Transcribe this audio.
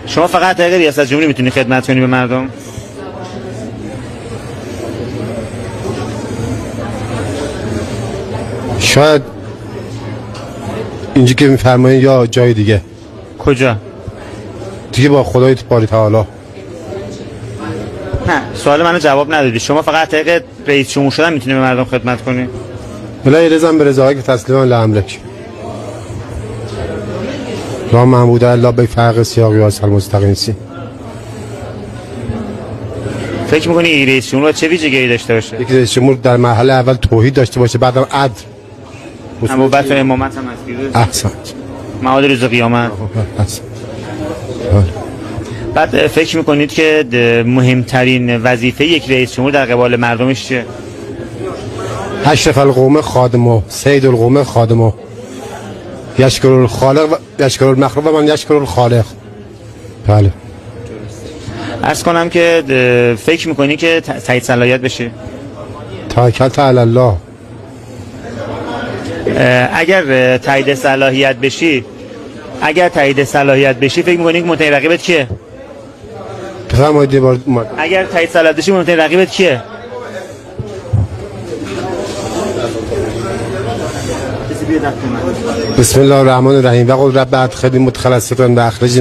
شما فقط طریق ریاست جمهوری میتونی خدمت کنی به مردم؟ شاید اینجا که میفرمایید یا جای دیگه. کجا؟ دیگه با خدای باری تعالی. نه سوال منو جواب ندادی. شما فقط طریق رئیس جمهور شدن میتونی به مردم خدمت کنی؟ بلا رضام به رضایی که تسلیما لامرک. لا معبود الا بفرق سیاقی و المستقیم. فکر می‌کنی رئیس جمهور چه ویژگی داشته باشه؟ یک رئیس جمهور در مرحله اول توحید داشته باشه، بعدم عدل. نبوت و امامت هم هست. احسنت. معاد روز قیامت. احسنت. بعد فکر میکنید که مهمترین وظیفه یک رئیس جمهور در قبال مردمش چیه؟ اشرف القوم خادمه، سید القوم خادمه، یشکر الخالق و یشکر المخلوق و من یشکر الخالق. بله. عرض کنم که فکر میکنی که تایید صلاحیت بشی؟ توکلت علی الله. اگر تایید صلاحیت بشی فکر میکنی که متهم رقیبت کیه؟ بفرمایید یه بار. اگر تایید صلاحیت بشی متهم رقیبت کیه؟ بسم الله الرحمن الرحیم و قل رب ادخلنی مدخل صدق و اخرجنی